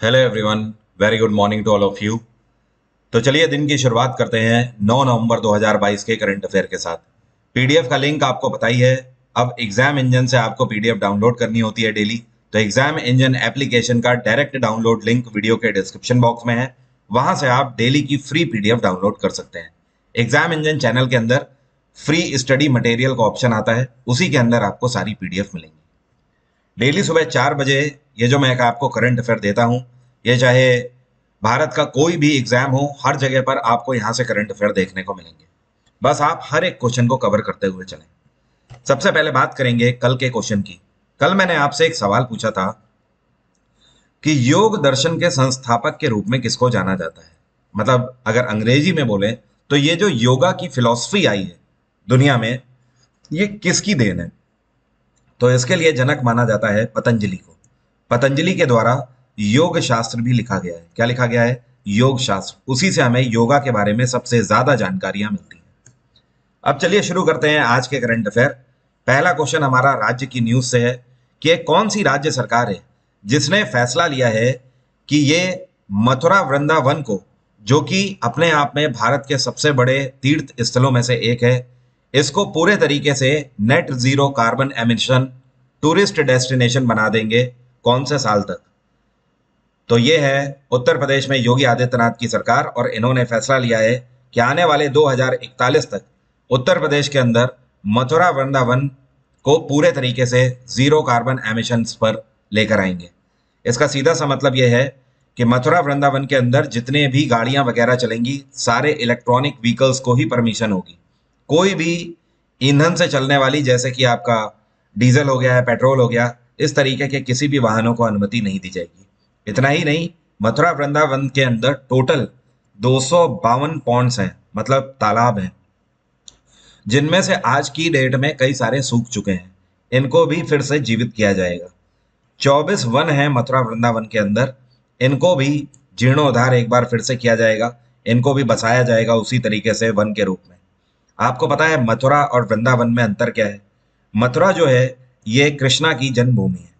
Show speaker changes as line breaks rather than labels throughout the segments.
Hello everyone, very good morning to all of you. तो चलिए दिन की शुरुआत करते हैं 9 नवंबर 2022 के करंट अफेयर के साथ। पीडीएफ का लिंक आपको पता ही है। अब एग्जाम इंजन से आपको पीडीएफ डाउनलोड करनी होती है डेली। तो एग्जाम इंजन एप्लीकेशन का डायरेक्ट डाउनलोड लिंक वीडियो के डिस्क्रिप्शन बॉक्स में है। वहां से आप डेली की फ्री पीडीएफ डाउनलोड कर सकते हैं। एग्जाम इंजन चैनल के अंदर फ्री स्टडी मटेरियल का ऑप्शन आता है, उसी के अंदर आपको सारी पीडीएफ मिलेंगी। डेली सुबह 4 बजे ये जो मैं आपको करंट अफेयर देता हूँ, ये चाहे भारत का कोई भी एग्जाम हो, हर जगह पर आपको यहाँ से करंट अफेयर देखने को मिलेंगे। बस आप हर एक क्वेश्चन को कवर करते हुए चलें। सबसे पहले बात करेंगे कल के क्वेश्चन की। कल मैंने आपसे एक सवाल पूछा था कि योग दर्शन के संस्थापक के रूप में किसको जाना जाता है। मतलब अगर अंग्रेजी में बोले तो ये जो योगा की फिलॉसफी आई है दुनिया में, ये किसकी देन है। तो इसके लिए जनक माना जाता है पतंजलि को। पतंजलि के द्वारा योग शास्त्र भी लिखा गया है। क्या लिखा गया है? योग शास्त्र। उसी से हमें योगा के बारे में सबसे ज्यादा जानकारियां मिलती हैं। अब चलिए शुरू करते हैं आज के करंट अफेयर। पहला क्वेश्चन हमारा राज्य की न्यूज से है कि एक कौन सी राज्य सरकार है जिसने फैसला लिया है कि ये मथुरा वृंदावन को, जो कि अपने आप में भारत के सबसे बड़े तीर्थ स्थलों में से एक है, इसको पूरे तरीके से net zero carbon emission tourist destination बना देंगे। कौन से साल तक? तो ये है उत्तर प्रदेश में योगी आदित्यनाथ की सरकार, और इन्होंने फैसला लिया है कि आने वाले 2041 तक उत्तर प्रदेश के अंदर मथुरा वृंदावन को पूरे तरीके से जीरो कार्बन एमिशंस पर लेकर आएंगे। इसका सीधा सा मतलब यह है कि मथुरा वृंदावन के अंदर जितने भी गाड़ियां वगैरह चलेंगी, सारे इलेक्ट्रॉनिक व्हीकल्स को ही परमिशन होगी। कोई भी ईंधन से चलने वाली, जैसे कि आपका डीजल हो गया है, पेट्रोल हो गया, इस तरीके के किसी भी वाहनों को अनुमति नहीं दी जाएगी। इतना ही नहीं, मथुरा वृंदावन के अंदर टोटल 252 पॉन्ड्स हैं, मतलब तालाब हैं, जिनमें से आज की डेट में कई सारे सूख चुके हैं। इनको भी फिर से जीवित किया जाएगा। 24 वन है मथुरा वृंदावन के अंदर, इनको भी जीर्णोद्धार एक बार फिर से किया जाएगा। इनको भी बसाया जाएगा उसी तरीके से वन के रूप में। आपको पता है मथुरा और वृंदावन में अंतर क्या है? मथुरा जो है ये कृष्णा की जन्मभूमि है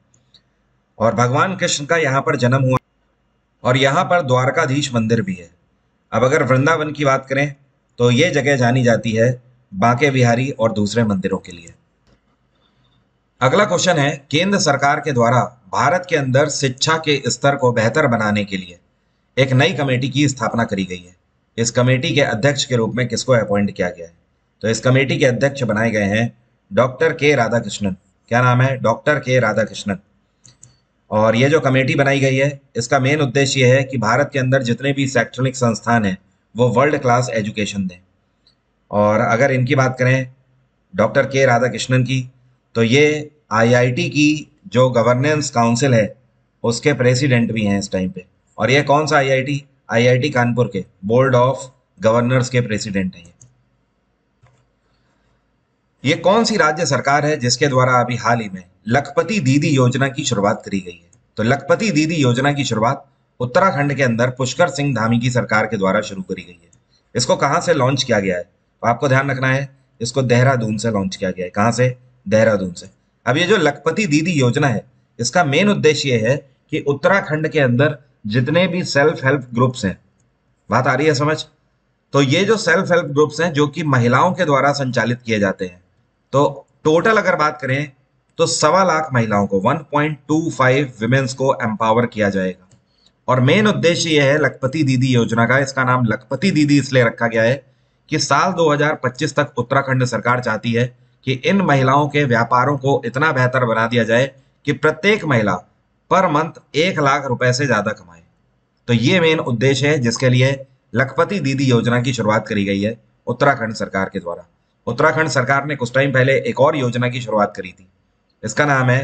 और भगवान कृष्ण का यहाँ पर जन्म हुआ, और यहाँ पर द्वारकाधीश मंदिर भी है। अब अगर वृंदावन की बात करें तो ये जगह जानी जाती है बांके बिहारी और दूसरे मंदिरों के लिए। अगला क्वेश्चन है, केंद्र सरकार के द्वारा भारत के अंदर शिक्षा के स्तर को बेहतर बनाने के लिए एक नई कमेटी की स्थापना करी गई है। इस कमेटी के अध्यक्ष के रूप में किसको अपॉइंट किया गया है? तो इस कमेटी के अध्यक्ष बनाए गए हैं डॉक्टर के राधाकृष्णन। क्या नाम है? डॉक्टर के राधाकृष्णन। और ये जो कमेटी बनाई गई है, इसका मेन उद्देश्य ये है कि भारत के अंदर जितने भी शैक्षणिक संस्थान हैं वो वर्ल्ड क्लास एजुकेशन दें। और अगर इनकी बात करें डॉक्टर के राधाकृष्णन की, तो ये आईआईटी की जो गवर्नेंस काउंसिल है उसके प्रेसिडेंट भी हैं इस टाइम पे। और ये कौन सा आईआईटी? आईआईटी कानपुर के बोर्ड ऑफ गवर्नर्स के प्रेसिडेंट हैं। ये कौन सी राज्य सरकार है जिसके द्वारा अभी हाल ही में लखपति दीदी योजना की शुरुआत करी गई है? तो लखपति दीदी योजना की शुरुआत उत्तराखंड के अंदर पुष्कर सिंह धामी की सरकार के द्वारा शुरू करी गई है। इसको कहाँ से लॉन्च किया गया है? तो आपको ध्यान रखना है, इसको देहरादून से लॉन्च किया गया है। कहाँ से? देहरादून से। अब ये जो लखपति दीदी योजना है, इसका मेन उद्देश्य ये है कि उत्तराखंड के अंदर जितने भी सेल्फ हेल्प ग्रुप्स हैं, बात आ रही है समझ? तो ये जो सेल्फ हेल्प ग्रुप्स हैं जो कि महिलाओं के द्वारा संचालित किए जाते हैं, तो टोटल अगर बात करें तो 1.25 लाख महिलाओं को, 1.25 विमेंस को एम्पावर किया जाएगा। और मेन उद्देश्य यह है लखपति दीदी योजना का, इसका नाम लखपति दीदी इसलिए रखा गया है कि साल 2025 तक उत्तराखंड सरकार चाहती है कि इन महिलाओं के व्यापारों को इतना बेहतर बना दिया जाए कि प्रत्येक महिला पर मंथ 1 लाख रुपए से ज्यादा कमाए। तो ये मेन उद्देश्य है जिसके लिए लखपति दीदी योजना की शुरुआत करी गई है उत्तराखंड सरकार के द्वारा। उत्तराखंड सरकार ने कुछ टाइम पहले एक और योजना की शुरुआत करी थी, इसका नाम है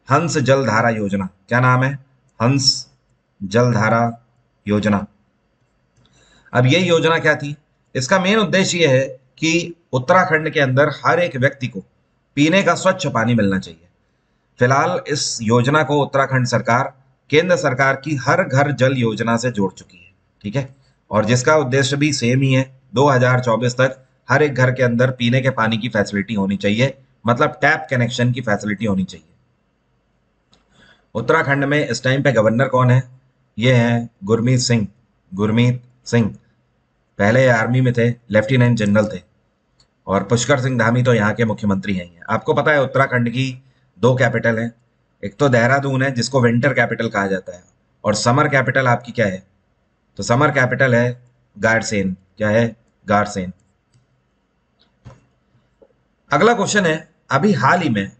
हंस जलधारा योजना। क्या नाम है? हंस जलधारा योजना। अब ये योजना क्या थी? इसका मेन उद्देश्य यह है कि उत्तराखंड के अंदर हर एक व्यक्ति को पीने का स्वच्छ पानी मिलना चाहिए। फिलहाल इस योजना को उत्तराखंड सरकार केंद्र सरकार की हर घर जल योजना से जोड़ चुकी है। ठीक है, और जिसका उद्देश्य भी सेम ही है, 2024 तक हर एक घर के अंदर पीने के पानी की फैसिलिटी होनी चाहिए, मतलब टैप कनेक्शन की फैसिलिटी होनी चाहिए। उत्तराखंड में इस टाइम पे गवर्नर कौन है? ये हैं गुरमीत सिंह। गुरमीत सिंह पहले आर्मी में थे, लेफ्टिनेंट जनरल थे। और पुष्कर सिंह धामी तो यहाँ के मुख्यमंत्री हैं ही हैं। आपको पता है उत्तराखंड की दो कैपिटल हैं, एक तो देहरादून है जिसको विंटर कैपिटल कहा जाता है, और समर कैपिटल आपकी क्या है? तो समर कैपिटल है गारसेन। क्या है? गारसेन। अगला क्वेश्चन है, अभी हाल ही में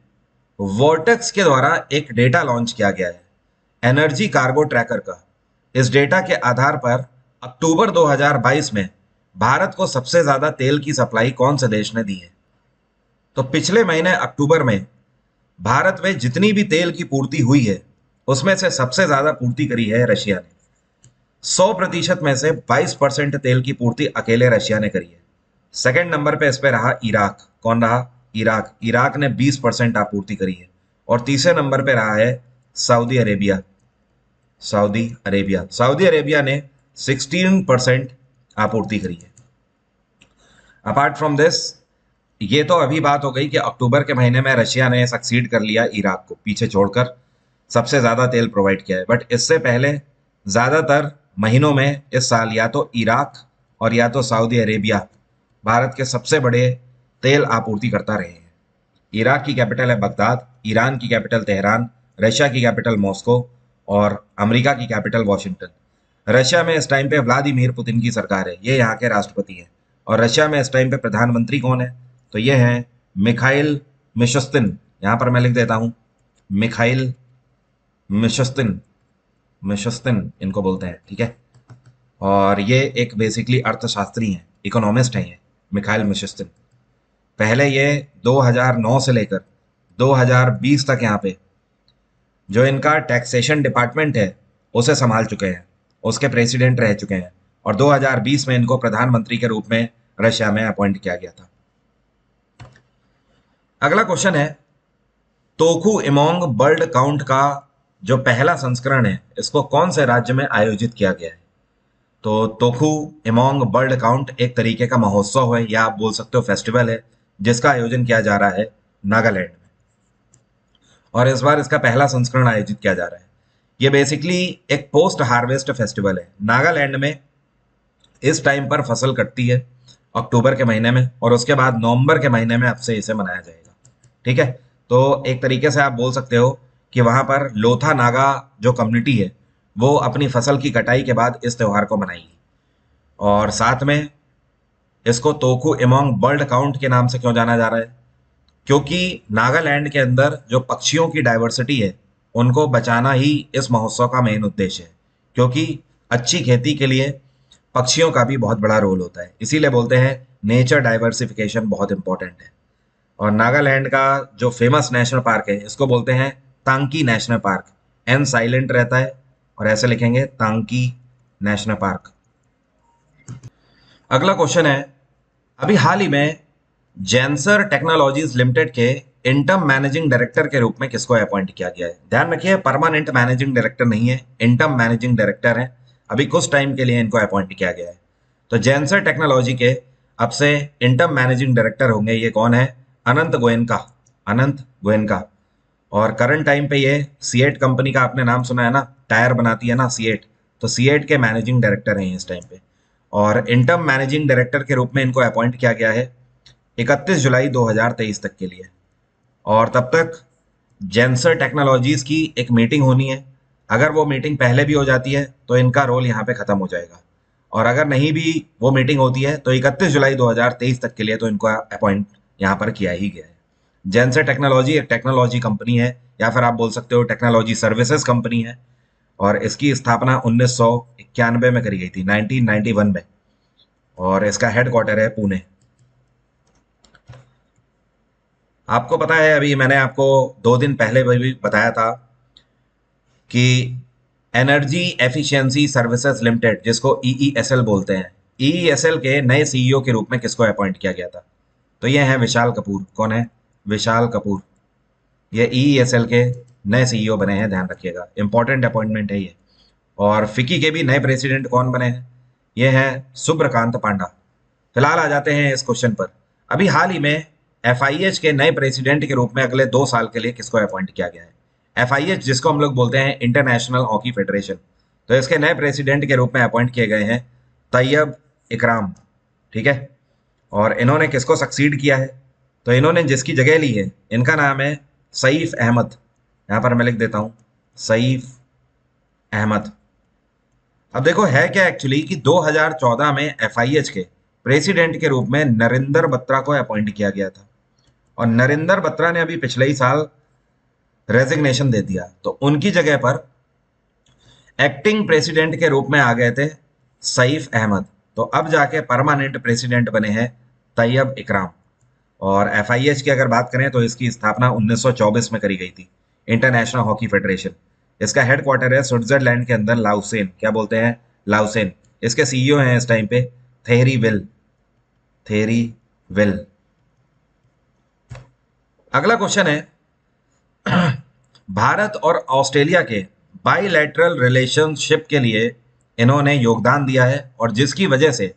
वोर्टेक्स के द्वारा एक डेटा लॉन्च किया गया है एनर्जी कार्गो ट्रैकर का। इस डेटा के आधार पर अक्टूबर 2022 में भारत को सबसे ज्यादा तेल की सप्लाई कौन से देश ने दी है? तो पिछले महीने अक्टूबर में भारत में जितनी भी तेल की पूर्ति हुई है उसमें से सबसे ज्यादा पूर्ति करी है रशिया ने। 100% में से 22% तेल की पूर्ति अकेले रशिया ने करी है। सेकंड नंबर पे इस पे रहा इराक। कौन रहा? इराक। इराक ने 20% आपूर्ति करी है। और तीसरे नंबर पे रहा है Saudi Arabia. Saudi Arabia. Saudi Arabia ने 16% आपूर्ति करी है। अपार्ट फ्रॉम दिस, ये तो अभी बात हो गई कि अक्टूबर के महीने में रशिया ने सक्सीड कर लिया इराक को पीछे छोड़कर, सबसे ज्यादा तेल प्रोवाइड किया है। बट इससे पहले ज्यादातर महीनों में इस साल या तो इराक और या तो सऊदी अरेबिया भारत के सबसे बड़े तेल आपूर्ति करता रहे हैं। इराक की कैपिटल है बगदाद, ईरान की कैपिटल तेहरान, रशिया की कैपिटल मॉस्को और अमेरिका की कैपिटल वॉशिंगटन। रशिया में इस टाइम पे व्लादिमीर पुतिन की सरकार है, ये यहाँ के राष्ट्रपति हैं। और रशिया में इस टाइम पे प्रधानमंत्री कौन है? तो ये हैं मिखाइल मिशुस्तिन। यहाँ पर मैं लिख देता हूँ मिखाइल मिशुस्तिन। मिशुस्तिन इनको बोलते हैं, ठीक है। और ये एक बेसिकली अर्थशास्त्री हैं, इकोनॉमिस्ट हैं ये मिखाइल मिशुस्तिन। पहले ये 2009 से लेकर 2020 तक यहाँ पे जो इनका टैक्सेशन डिपार्टमेंट है उसे संभाल चुके हैं, उसके प्रेसिडेंट रह चुके हैं। और 2020 में इनको प्रधानमंत्री के रूप में रशिया में अपॉइंट किया गया था। अगला क्वेश्चन है, तोकू इमोंग बर्ड काउंट का जो पहला संस्करण है इसको कौन से राज्य में आयोजित किया गया है? तो तोकू इमोंग बर्ड काउंट एक तरीके का महोत्सव है या आप बोल सकते हो फेस्टिवल है, जिसका आयोजन किया जा रहा है नागालैंड में। और इस बार इसका पहला संस्करण आयोजित किया जा रहा है। ये बेसिकली एक पोस्ट हार्वेस्ट फेस्टिवल है। नागालैंड में इस टाइम पर फसल कटती है अक्टूबर के महीने में, और उसके बाद नवंबर के महीने में अब से इसे मनाया जाएगा, ठीक है। तो एक तरीके से आप बोल सकते हो कि वहां पर लोथा नागा जो कम्युनिटी है वो अपनी फसल की कटाई के बाद इस त्योहार को मनाएगी। और साथ में इसको तोकू इमोंग बर्ड काउंट के नाम से क्यों जाना जा रहा है? क्योंकि नागालैंड के अंदर जो पक्षियों की डाइवर्सिटी है उनको बचाना ही इस महोत्सव का मेन उद्देश्य है। क्योंकि अच्छी खेती के लिए पक्षियों का भी बहुत बड़ा रोल होता है, इसीलिए बोलते हैं नेचर डाइवर्सिफिकेशन बहुत इंपॉर्टेंट है। और नागालैंड का जो फेमस नेशनल पार्क है इसको बोलते हैं तांकी नेशनल पार्क। एन साइलेंट रहता है और ऐसे लिखेंगे तांकी नेशनल पार्क। अगला क्वेश्चन है, अभी हाल ही में जेंसर टेक्नोलॉजीज लिमिटेड के इंटर्म मैनेजिंग डायरेक्टर के रूप में किसको अपॉइंट किया गया है? ध्यान रखिए, परमानेंट मैनेजिंग डायरेक्टर नहीं है, इंटर्म मैनेजिंग डायरेक्टर है। अभी कुछ टाइम के लिए इनको अपॉइंट किया गया है। तो जेंसर टेक्नोलॉजी के अब से इंटर्म मैनेजिंग डायरेक्टर होंगे, ये कौन है? अनंत गोयनका। अनंत गोयनका। और करंट टाइम पे ये सीएट कंपनी का आपने नाम सुना है ना, टायर बनाती है ना सीएट, तो सीएट के मैनेजिंग डायरेक्टर हैं इस टाइम पे। और इंटर्म मैनेजिंग डायरेक्टर के रूप में इनको अपॉइंट किया गया है 31 जुलाई 2023 तक के लिए। और तब तक जेंसर टेक्नोलॉजीज की एक मीटिंग होनी है। अगर वो मीटिंग पहले भी हो जाती है तो इनका रोल यहाँ पे खत्म हो जाएगा, और अगर नहीं भी वो मीटिंग होती है तो 31 जुलाई 2023 तक के लिए तो इनको अपॉइंट यहाँ पर किया ही गया है। जेंसर टेक्नोलॉजी एक टेक्नोलॉजी कंपनी है, या फिर आप बोल सकते हो टेक्नोलॉजी सर्विसेज कंपनी है। और इसकी स्थापना 1991 में करी गई थी, 1991 में। और इसका हेडक्वार्टर है पुणे। आपको पता है, अभी मैंने आपको 2 दिन पहले भी बताया था कि एनर्जी एफिशिएंसी सर्विसेज लिमिटेड, जिसको ईईएसएल बोलते हैं, ईईएसएल के नए सीईओ के रूप में किसको अपॉइंट किया गया था? तो ये है विशाल कपूर। कौन है? विशाल कपूर। ये ईईएसएल के नए सीईओ बने हैं, ध्यान रखिएगा, इंपॉर्टेंट अपॉइंटमेंट है ये। और फिकी के भी नए प्रेसिडेंट कौन बने हैं? ये हैं सुब्रकांत पांडा। फिलहाल आ जाते हैं इस क्वेश्चन पर। अभी हाल ही में एफआईएच के नए प्रेसिडेंट के रूप में अगले 2 साल के लिए किसको अपॉइंट किया गया है? एफआईएच जिसको हम लोग बोलते हैं इंटरनेशनल हॉकी फेडरेशन। तो इसके नए प्रेसिडेंट के रूप में अपॉइंट किए गए हैं तैयब इकराम, ठीक है। और इन्होंने किसको सक्सीड किया है, तो इन्होंने जिसकी जगह ली है इनका नाम है सईफ अहमद। यहां पर मैं लिख देता हूं सईफ अहमद। अब देखो है क्या एक्चुअली कि 2014 में एफआईएच के प्रेसिडेंट के रूप में नरेंद्र बत्रा को अपॉइंट किया गया था, और नरेंद्र बत्रा ने अभी पिछले ही साल रेजिग्नेशन दे दिया, तो उनकी जगह पर एक्टिंग प्रेसिडेंट के रूप में आ गए थे सईफ अहमद। तो अब जाके परमानेंट प्रेसिडेंट बने हैं तैयब इकराम। और एफआईएच की अगर बात करें तो इसकी स्थापना 1924 में करी गई थी, इंटरनेशनल हॉकी फेडरेशन। इसका हेडक्वार्टर है स्विट्जरलैंड के अंदर लाउसेन, क्या बोलते हैं, लाउसेन। इसके सीईओ हैं इस टाइम पे थेरी विल, थेरी विल। अगला क्वेश्चन है भारत और ऑस्ट्रेलिया के बाइलैटरल रिलेशनशिप के लिए इन्होंने योगदान दिया है, और जिसकी वजह से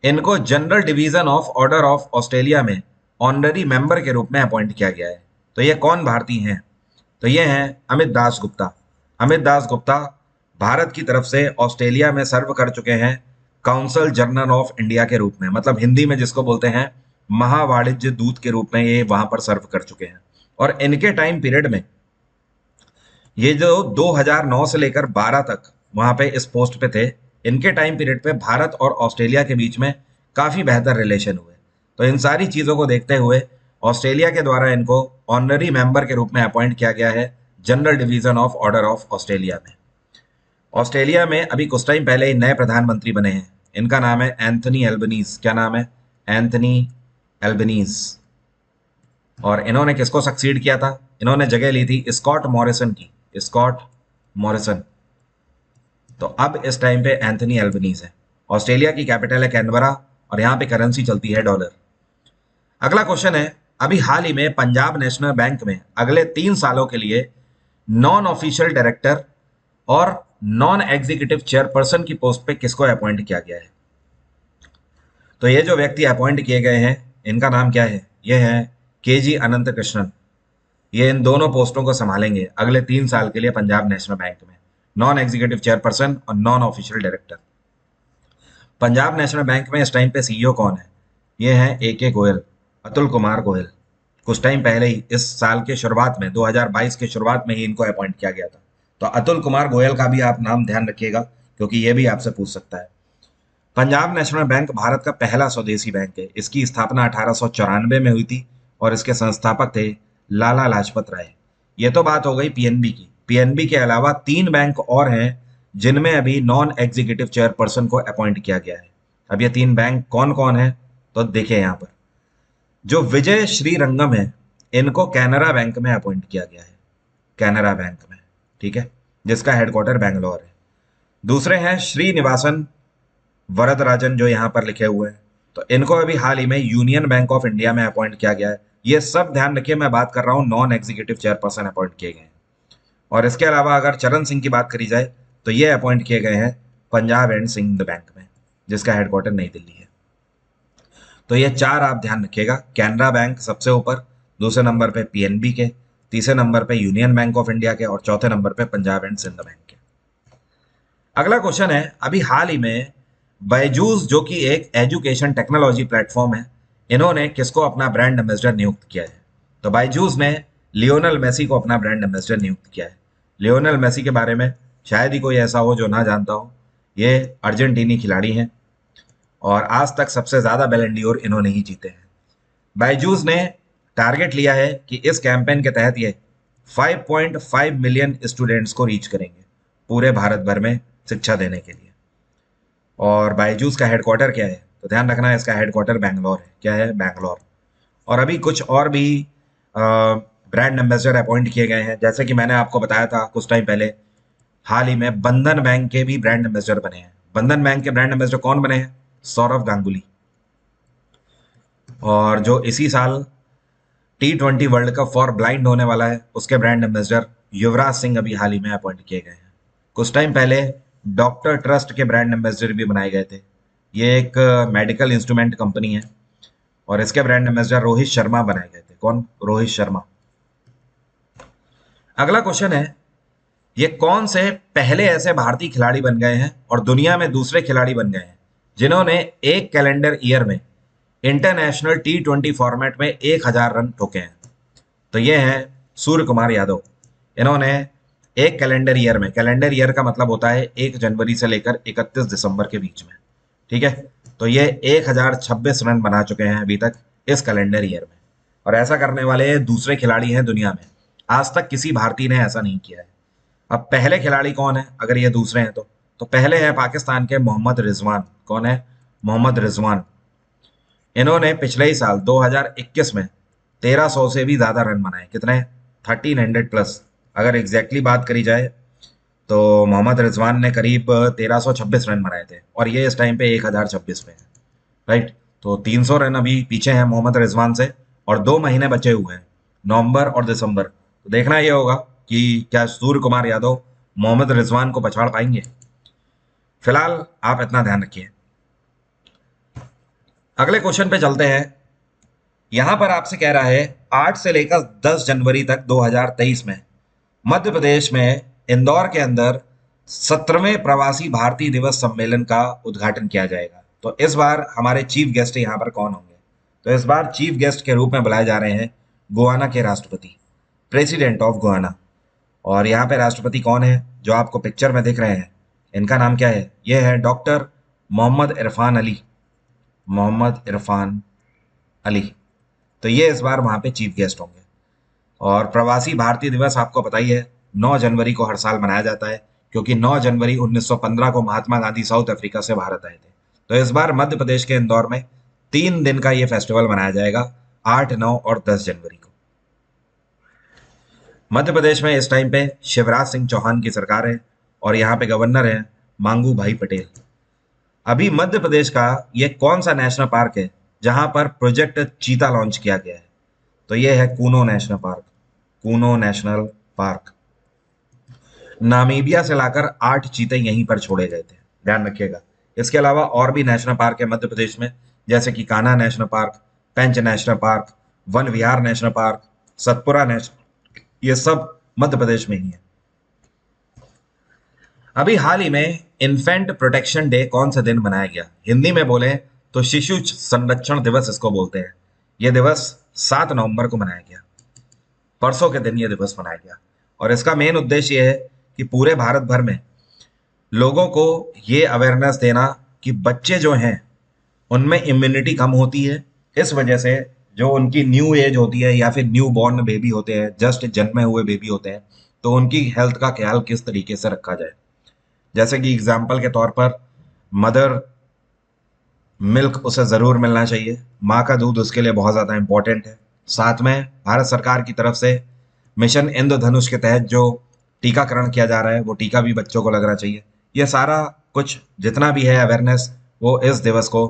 इनको general division of order of Australia में ऑनररी मेंबर के रूप में अपॉइंट किया गया है। तो ये कौन भारतीय हैं, तो ये हैं अमित दास गुप्ता। अमित दास गुप्ता भारत की तरफ से ऑस्ट्रेलिया में सर्व कर चुके हैं काउंसल जनरल ऑफ इंडिया के रूप में, मतलब हिंदी में जिसको बोलते हैं महावाणिज्य दूत के रूप में ये वहां पर सर्व कर चुके हैं। और इनके टाइम पीरियड में ये जो 2009 से लेकर 12 तक वहां पे इस पोस्ट पे थे, इनके टाइम पीरियड पे भारत और ऑस्ट्रेलिया के बीच में काफी बेहतर रिलेशन हुए। तो इन सारी चीजों को देखते हुए ऑस्ट्रेलिया के द्वारा इनको ऑनररी मेंबर के रूप में अपॉइंट किया गया है general division of order of Australia में। ऑस्ट्रेलिया में अभी कुछ टाइम पहले ही नए प्रधानमंत्री बने हैं, इनका नाम है एंथनी एल्बनीज। क्या नाम है, एंथनी एल्बनीज। और इन्होंने किसको सक्सीड किया था, इन्होंने जगह ली थी स्कॉट मॉरिसन की, स्कॉट मॉरिसन। तो अब इस टाइम पे एंथनी एल्बनीज है। ऑस्ट्रेलिया की कैपिटल है कैनबरा, और यहाँ पे करेंसी चलती है डॉलर। अगला क्वेश्चन है अभी हाल ही में पंजाब नेशनल बैंक में अगले 3 सालों के लिए नॉन ऑफिशियल डायरेक्टर और नॉन एग्जीक्यूटिव चेयरपर्सन की पोस्ट पे किसको अपॉइंट किया गया है। तो ये जो व्यक्ति अपॉइंट किए गए हैं इनका नाम क्या है, ये है केजी अनंत कृष्णन। ये इन दोनों पोस्टों को संभालेंगे अगले 3 साल के लिए पंजाब नेशनल बैंक में, नॉन एग्जीक्यूटिव चेयरपर्सन और non official director. Punjab national bank में इस टाइम पे सीईओ कौन है, ये है AK गोयल, अतुल कुमार गोयल। कुछ टाइम पहले ही इस साल के शुरुआत में 2022 के शुरुआत में ही इनको अपॉइंट किया गया था। तो अतुल कुमार गोयल का भी आप नाम ध्यान रखिएगा, क्योंकि ये भी आपसे पूछ सकता है। पंजाब नेशनल बैंक भारत का पहला स्वदेशी बैंक है। इसकी स्थापना 1894 में हुई थी, और इसके संस्थापक थे लाला लाजपत राय। ये तो बात हो गई पीएनबी की। पीएनबी के अलावा 3 बैंक और हैं जिनमें अभी नॉन एग्जीक्यूटिव चेयरपर्सन को अपॉइंट किया गया है। अब ये 3 बैंक कौन कौन है, तो देखिए यहाँ पर जो विजय श्रीरंगम है इनको कैनरा बैंक में अपॉइंट किया गया है, कैनरा बैंक में, ठीक है, जिसका हेडक्वार्टर बैंगलोर है। दूसरे हैं श्रीनिवासन वरदराजन, जो यहाँ पर लिखे हुए हैं, तो इनको अभी हाल ही में यूनियन बैंक ऑफ इंडिया में अपॉइंट किया गया है। ये सब ध्यान रखिए, मैं बात कर रहा हूँ नॉन एग्जीक्यूटिव चेयरपर्सन अपॉइंट किए गए हैं। और इसके अलावा अगर चरण सिंह की बात करी जाए तो ये अपॉइंट किए गए हैं पंजाब एंड सिंध बैंक में, जिसका हेडक्वार्टर नई दिल्ली है। तो ये 4 आप ध्यान रखिएगा, कैनरा बैंक सबसे ऊपर, दूसरे नंबर पे पीएनबी के, तीसरे नंबर पे यूनियन बैंक ऑफ इंडिया के, और चौथे नंबर पे पंजाब एंड सिंध बैंक के। अगला क्वेश्चन है अभी हाल ही में बायजूस, जो कि एक एजुकेशन टेक्नोलॉजी प्लेटफॉर्म है, इन्होंने किसको अपना ब्रांड एम्बेसडर नियुक्त किया है। तो बायजूस ने लियोनेल मेसी को अपना ब्रांड एम्बेसडर नियुक्त किया है। लियोनेल मेसी के बारे में शायद ही कोई ऐसा हो जो ना जानता हो। ये अर्जेंटीनी खिलाड़ी हैं, और आज तक सबसे ज्यादा बैलन डी'ओर इन्होंने ही जीते हैं। बायजूस ने टारगेट लिया है कि इस कैंपेन के तहत ये 5.5 मिलियन स्टूडेंट्स को रीच करेंगे पूरे भारत भर में शिक्षा देने के लिए। और बायजूस का हेडक्वार्टर क्या है, तो ध्यान रखना है इसका हेडक्वार्टर बैंगलोर है। क्या है, बैंगलोर। और अभी कुछ और भी ब्रांड एम्बेसडर अपॉइंट किए गए हैं, जैसे कि मैंने आपको बताया था कुछ टाइम पहले, हाल ही में बंधन बैंक के भी ब्रांड एम्बेसडर बने हैं। बंधन बैंक के ब्रांड एम्बेसडर कौन बने हैं, सौरव गांगुली। और जो इसी साल T20 world cup for blind होने वाला है, उसके ब्रांड एम्बेसडर युवराज सिंह अभी हाल ही में अपॉइंट किए गए हैं। कुछ टाइम पहले डॉक्टर ट्रस्ट के ब्रांड एम्बेसडर भी बनाए गए थे। ये एक मेडिकल इंस्ट्रूमेंट कंपनी है, और इसके ब्रांड एम्बेसडर रोहित शर्मा बनाए गए थे। कौन, रोहित शर्मा। अगला क्वेश्चन है ये कौन से पहले ऐसे भारतीय खिलाड़ी बन गए हैं और दुनिया में दूसरे खिलाड़ी बन गए हैं जिन्होंने एक कैलेंडर ईयर में इंटरनेशनल T20 फॉर्मेट में 1000 रन ठोके हैं? तो ये हैं सूर्य कुमार यादव। इन्होंने एक कैलेंडर ईयर का मतलब होता है 1 जनवरी से लेकर 31 दिसंबर के बीच में, ठीक है। तो ये 1026 रन बना चुके हैं अभी तक इस कैलेंडर ईयर में, और ऐसा करने वाले दूसरे खिलाड़ी हैं दुनिया में। आज तक किसी भारतीय ने ऐसा नहीं किया है। अब पहले खिलाड़ी कौन है अगर ये दूसरे हैं तो पहले है पाकिस्तान के मोहम्मद रिजवान। कौन है? मोहम्मद रिजवान। इन्होंने पिछले ही साल 2021 में 1300 से भी ज्यादा रन बनाए। कितने? 1300 प्लस। अगर एग्जैक्टली बात करी जाए तो मोहम्मद रिजवान ने करीब 1326 रन बनाए थे और ये इस टाइम पे 1026 पे है, राइट। तो 300 रन अभी पीछे हैं मोहम्मद रिजवान से और 2 महीने बचे हुए हैं, नवंबर और दिसंबर। तो देखना ये होगा कि क्या सूर्य कुमार यादव मोहम्मद रिजवान को पछाड़ पाएंगे। फिलहाल आप इतना ध्यान रखिए। अगले क्वेश्चन पे चलते हैं। यहां पर आपसे कह रहा है 8 से लेकर 10 जनवरी तक 2023 में मध्य प्रदेश में इंदौर के अंदर 17वें प्रवासी भारतीय दिवस सम्मेलन का उद्घाटन किया जाएगा। तो इस बार हमारे चीफ गेस्ट यहाँ पर कौन होंगे? तो इस बार चीफ गेस्ट के रूप में बुलाए जा रहे हैं गोवाना के राष्ट्रपति, प्रेसिडेंट ऑफ गोवाना। और यहाँ पे राष्ट्रपति कौन है जो आपको पिक्चर में दिख रहे हैं? इनका नाम क्या है? ये है डॉक्टर मोहम्मद इरफान अली। मोहम्मद इरफान अली। तो ये इस बार वहाँ पे चीफ गेस्ट होंगे। और प्रवासी भारतीय दिवस आपको पता ही है 9 जनवरी को हर साल मनाया जाता है, क्योंकि 9 जनवरी 1915 को महात्मा गांधी साउथ अफ्रीका से भारत आए थे। तो इस बार मध्य प्रदेश के इंदौर में 3 दिन का ये फेस्टिवल मनाया जाएगा, 8, 9 और 10 जनवरी को। मध्य प्रदेश में इस टाइम पे शिवराज सिंह चौहान की सरकार है और यहाँ पे गवर्नर है मांगू भाई पटेल। अभी मध्य प्रदेश का ये कौन सा नेशनल पार्क है जहां पर प्रोजेक्ट चीता लॉन्च किया गया है? तो ये है Kuno national park. Kuno national park. Namibia से लाकर 8 चीते यहीं पर छोड़े गए थे, ध्यान रखिएगा। इसके अलावा और भी नेशनल पार्क है मध्य प्रदेश में, जैसे कि कान्हा नेशनल पार्क, पेंच नेशनल पार्क, वन विहार नेशनल पार्क, सतपुरा नेशनल, ये सब मध्य प्रदेश में ही है। अभी हाल ही में इन्फेंट प्रोटेक्शन डे कौन से दिन मनाया गया? हिंदी में बोले तो शिशु संरक्षण दिवस इसको बोलते हैं। यह दिवस 7 नवंबर को मनाया गया, परसों के दिन यह दिवस मनाया गया। और इसका मेन उद्देश्य यह है कि पूरे भारत भर में लोगों को ये अवेयरनेस देना कि बच्चे जो हैं उनमें इम्यूनिटी कम होती है। इस वजह से जो उनकी न्यू एज होती है या फिर न्यू बॉर्न बेबी होते हैं, जस्ट जन्मे हुए बेबी होते हैं, तो उनकी हेल्थ का ख्याल किस तरीके से रखा जाए। जैसे कि एग्जाम्पल के तौर पर मदर मिल्क उसे ज़रूर मिलना चाहिए, माँ का दूध उसके लिए बहुत ज़्यादा इंपॉर्टेंट है। साथ में भारत सरकार की तरफ से मिशन इंद्रधनुष के तहत जो टीकाकरण किया जा रहा है वो टीका भी बच्चों को लगना चाहिए। ये सारा कुछ जितना भी है अवेयरनेस वो इस दिवस को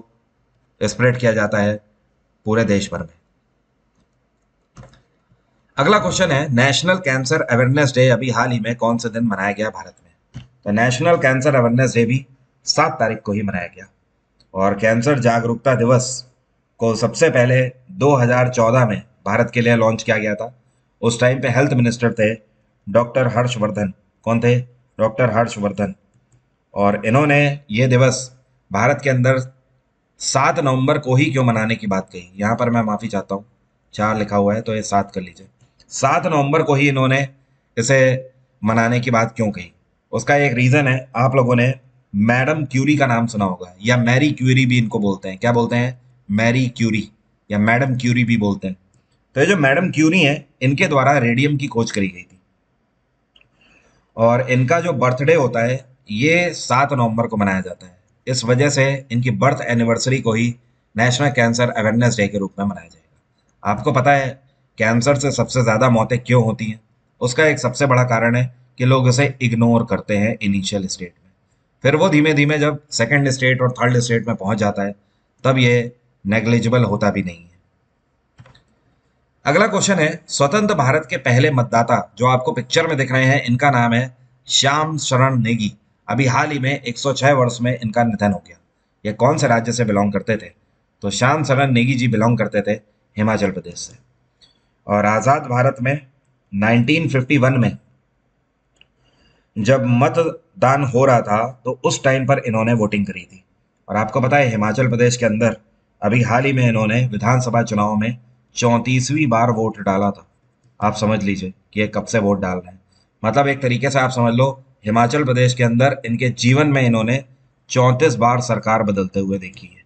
स्प्रेड किया जाता है पूरे देश भर में। अगला क्वेश्चन है नेशनल कैंसर अवेयरनेस डे अभी हाल ही में कौन से दिन मनाया गया भारत में? तो नेशनल कैंसर अवेयरनेस डे भी 7 तारीख को ही मनाया गया। और कैंसर जागरूकता दिवस को सबसे पहले 2014 में भारत के लिए लॉन्च किया गया था। उस टाइम पे हेल्थ मिनिस्टर थे डॉक्टर हर्षवर्धन। कौन थे? डॉक्टर हर्षवर्धन। और इन्होंने ये दिवस भारत के अंदर 7 नवंबर को ही क्यों मनाने की बात कही? यहाँ पर मैं माफ़ी चाहता हूँ, 4 लिखा हुआ है तो ये 7 कर लीजिए। 7 नवंबर को ही इन्होंने इसे मनाने की बात क्यों कही? उसका एक रीज़न है, आप लोगों ने मैडम क्यूरी का नाम सुना होगा, या मैरी क्यूरी भी इनको बोलते हैं। क्या बोलते हैं? मैरी क्यूरी या मैडम क्यूरी भी बोलते हैं। तो ये जो मैडम क्यूरी हैं इनके द्वारा रेडियम की खोज करी गई थी और इनका जो बर्थडे होता है ये 7 नवंबर को मनाया जाता है। इस वजह से इनकी बर्थ एनिवर्सरी को ही नेशनल कैंसर अवेयरनेस डे के रूप में मनाया जाएगा। आपको पता है कैंसर से सबसे ज़्यादा मौतें क्यों होती हैं? उसका एक सबसे बड़ा कारण है कि लोग उसे इग्नोर करते हैं इनिशियल स्टेट में, फिर वो धीमे धीमे जब सेकंड स्टेट और थर्ड स्टेट में पहुंच जाता है तब ये नेग्लिजिबल होता भी नहीं है। अगला क्वेश्चन है स्वतंत्र भारत के पहले मतदाता जो आपको पिक्चर में दिख रहे हैं इनका नाम है श्याम शरण नेगी। अभी हाल ही में 106 वर्ष में इनका निधन हो गया। ये कौन से राज्य से बिलोंग करते थे? तो श्याम शरण नेगी जी बिलोंग करते थे हिमाचल प्रदेश से। और आज़ाद भारत में 1951 में जब मतदान हो रहा था तो उस टाइम पर इन्होंने वोटिंग करी थी। और आपको पता है हिमाचल प्रदेश के अंदर अभी हाल ही में इन्होंने विधानसभा चुनाव में 34वीं बार वोट डाला था। आप समझ लीजिए कि ये कब से वोट डाल रहे हैं। मतलब एक तरीके से आप समझ लो हिमाचल प्रदेश के अंदर इनके जीवन में इन्होंने 34 बार सरकार बदलते हुए देखी है।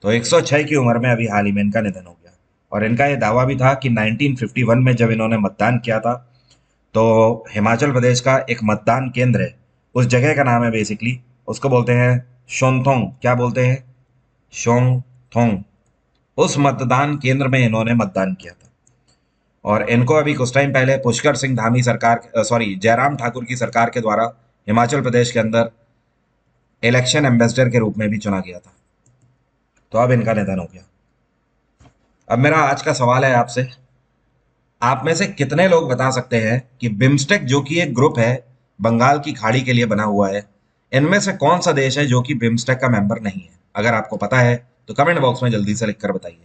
तो 106 की उम्र में अभी हाल ही में इनका निधन हो गया। और इनका ये दावा भी था कि 1951 में जब इन्होंने मतदान किया था तो हिमाचल प्रदेश का एक मतदान केंद्र है, उस जगह का नाम है बेसिकली, उसको बोलते हैं शोंगथोंग। क्या बोलते हैं? शोंगथोंग। उस मतदान केंद्र में इन्होंने मतदान किया था। और इनको अभी कुछ टाइम पहले पुष्कर सिंह धामी सरकार सॉरी जयराम ठाकुर की सरकार के द्वारा हिमाचल प्रदेश के अंदर इलेक्शन एम्बेसडर के रूप में भी चुना गया था। तो अब इनका निधन हो गया। अब मेरा आज का सवाल है आपसे, आप में से कितने लोग बता सकते हैं कि बिम्स्टेक जो कि एक ग्रुप है बंगाल की खाड़ी के लिए बना हुआ है, इनमें से कौन सा देश है जो कि बिम्स्टेक का मेंबर नहीं है? अगर आपको पता है तो कमेंट बॉक्स में जल्दी से लिखकर बताइए।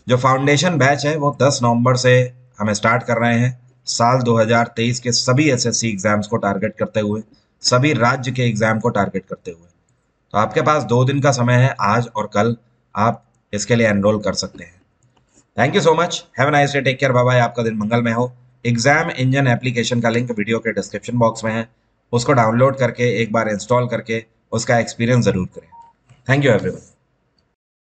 जो फाउंडेशन बैच है वो 10 नवंबर से हमें स्टार्ट कर रहे हैं। साल 2023 के सभी एसएससी एग्जाम्स को टारगेट करते हुए, सभी राज्य के एग्जाम को टारगेट करते हुए। तो आपके पास 2 दिन का समय है, आज और कल आप इसके लिए एनरोल कर सकते हैं। Thank you so much, have a nice day, take care, bye bye, आपका दिन मंगलमय हो। एग्जाम इंजन एप्लीकेशन का लिंक वीडियो के डिस्क्रिप्शन बॉक्स में है, उसको डाउनलोड करके एक बार इंस्टॉल करके उसका एक्सपीरियंस जरूर करें। Thank you everyone.